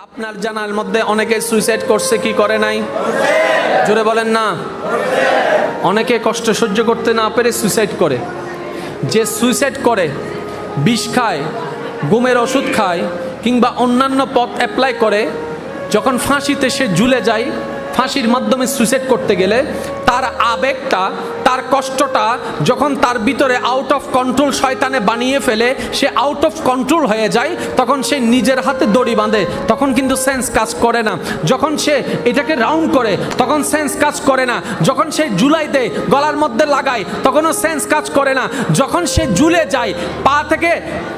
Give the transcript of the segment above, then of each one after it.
আপনার জানার মধ্যে অনেকে সুইসাইড করছে কি করে নাই? জোরে বলেন না। অনেকে কষ্ট সহ্য করতে না পেরে সুইসাইড করে। যে সুইসাইড করে, বিষ খায়, ঘুমের ওষুধ খায়, কিংবা অন্যান্য পথ অ্যাপ্লাই করে, যখন ফাঁসিতে সে ঝুলে যায়, ফাঁসির মাধ্যমে সুইসাইড করতে গেলে তার আবেগটা, তার কষ্টটা যখন তার ভিতরে আউট অফ কন্ট্রোল শয়তানে বানিয়ে ফেলে, সে আউট অফ কন্ট্রোল হয়ে যায়, তখন সে নিজের হাতে দড়ি বাঁধে, তখন কিন্তু সেন্স কাজ করে না। যখন সে এটাকে রাউন্ড করে তখন সেন্স কাজ করে না। যখন সে ঝুলাই দেয়, গলার মধ্যে লাগায়, তখনও সেন্স কাজ করে না। যখন সে ঝুলে যায়, পা থেকে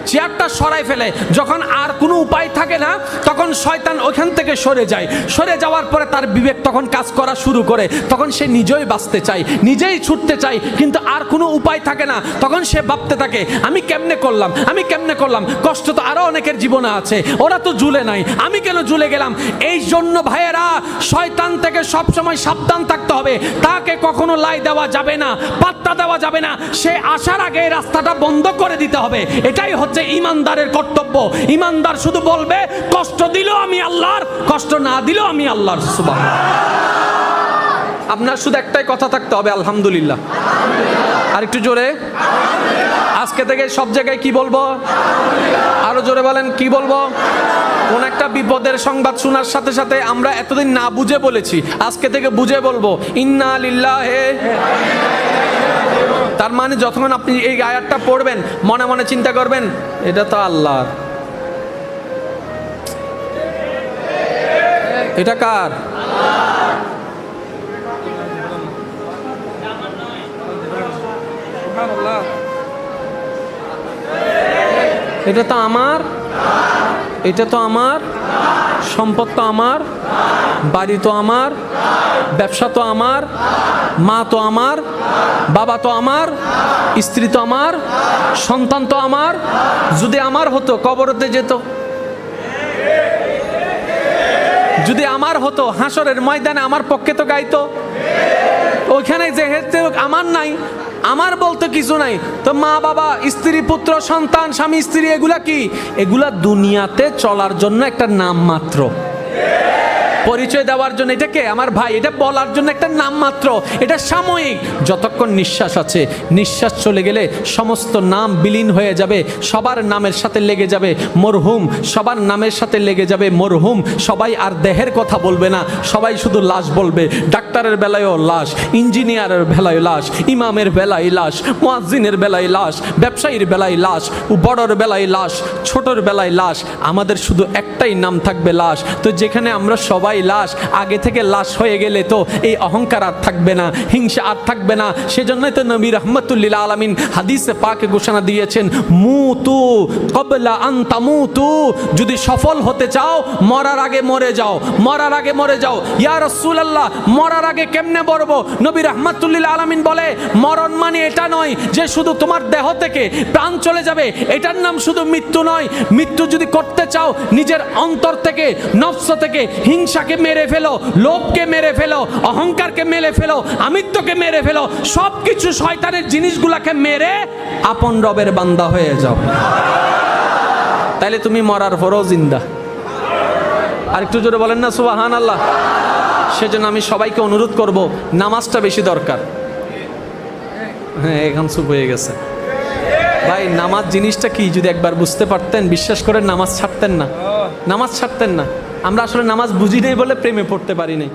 চেয়ারটা সরাই ফেলে, যখন আর কোনো উপায় থাকে না, তখন শয়তান ওইখান থেকে সরে যায়। সরে যাওয়ার পরে তার বিবেক তখন কাজ করা শুরু করে, তখন সে নিজেই বাঁচতে চায়, নিজেই ছুটতে চায়, কিন্তু আর কোনো উপায় থাকে না। তখন সে ভাবতে থাকে, আমি কেমনে করলাম, আমি কেমনে করলাম, কষ্ট তো আরো অনেকের জীবনে আছে, ওরা তো ঝুলে নাই, আমি কেন ঝুলে গেলাম। এই জন্য ভাইয়েরা, শয়তান থেকে সবসময় সাবধান থাকতে হবে। তাকে কখনো লাই দেওয়া যাবে না, পাত্তা দেওয়া যাবে না। সে আসার আগে রাস্তাটা বন্ধ করে দিতে হবে। এটাই হচ্ছে ইমানদারের কর্তব্য। ইমানদার শুধু বলবে, কষ্ট দিলেও আমি আল্লাহর, কষ্ট না দিলেও আমি আল্লাহর। সুবহানাল্লাহ। আপনার শুধু একটাই কথা থাকতে হবে, আলহামদুলিল্লাহ। আর একটু জোরে, আজকে থেকে সব জায়গায় কি বলবো? আরো জোরে বলেন, কি বলবো? কোন একটা বিপদের সংবাদ শোনার সাথে সাথে আমরা এতদিন না বুঝে বলেছি, আজকে থেকে বুঝে বলবো, ইন্না লিল্লাহি। তার মানে যতক্ষণ আপনি এই আয়াতটা পড়বেন, মনে মনে চিন্তা করবেন, এটা তো আল্লাহর, এটা কার? এটা তো আমার, এটা তো আমার, সম্পদ তো আমার, বাড়ি তো আমার, ব্যবসা তো আমার, মা তো আমার, বাবা তো আমার, স্ত্রী তো আমার, সন্তান তো আমার। যদি আমার হতো কবরতে যেত, যদি আমার হতো হাসরের ময়দানে আমার পক্ষে তো গাইতো। ওইখানে যেহেতু আমার নাই, আমার বলতে কিছু নাই, তো মা বাবা, স্ত্রী পুত্র সন্তান, স্বামী স্ত্রী, এগুলা কি? এগুলা দুনিয়াতে চলার জন্য একটা নাম মাত্র, পরিচয় দেওয়ার জন্য। এটাকে আমার ভাই, এটা বলার জন্য একটা নাম মাত্র, এটা সাময়িক। যতক্ষণ নিঃশ্বাস আছে, নিঃশ্বাস চলে গেলে সমস্ত নাম বিলীন হয়ে যাবে, সবার নামের সাথে লেগে যাবে মরহুম, সবার নামের সাথে লেগে যাবে মরহুম। সবাই আর দেহের কথা বলবে না, সবাই শুধু লাশ বলবে। ডাক্তারের বেলায়ও লাশ, ইঞ্জিনিয়ারের বেলায় লাশ, ইমামের বেলায় লাশ, মুয়াজ্জিনের বেলায় লাশ, ব্যবসায়ীর বেলায় লাশ, বড়র বেলায় লাশ, ছোটর বেলায় লাশ। আমাদের শুধু একটাই নাম থাকবে, লাশ। তো যেখানে আমরা সবাই লাশ, আগে থেকে লাশ হয়ে গেলে তো এই অহংকার আর থাকবে না, হিংসা আর থাকবে না। সেজন্যই তো নবী রাহমাতুল্লিল আলামিন হাদিসে পাকে ঘোষণা দিয়েছেন, মুতু ক্বাবলা আন তামুতু। যদি সফল হতে চাও, মরার আগে মরে যাও, মরার আগে মরে যাও। ইয়া রাসূলুল্লাহ, মরার আগে কেমনে মরবো? নবী রাহমাতুল্লিল আলামিন বলে, মরণ মানে এটা নয় যে শুধু তোমার দেহ থেকে প্রাণ চলে যাবে, এটার নাম শুধু মৃত্যু নয়। মৃত্যু যদি করতে চাও, নিজের অন্তর থেকে, নফস থেকে হিংসাকে মেরে ফেলো, লোভকে মেরে ফেলো, অহংকারকে মেরে ফেলো, আমিত্বকে মেরে ফেলো, সবকিছু শয়তানের জিনিসগুলাকে মেরে আপন রবের বান্দা হয়ে যাও। তাইলে তুমি মরার পরও জিন্দা। আর একটু জোরে বলেন না সুবহানাল্লাহ। সেজন্য আমি সবাইকে অনুরোধ করব, নামাজটা বেশি দরকার। হ্যাঁ, এখন চুপ হয়ে গেছে ভাই। নামাজ জিনিসটা কি যদি একবার বুঝতে পারতেন, বিশ্বাস করেন নামাজ ছাড়তেন না, নামাজ ছাড়তেন না। আমরা আসলে নামাজ বুঝি নেই বলে প্রেমে পড়তে পারি নাই।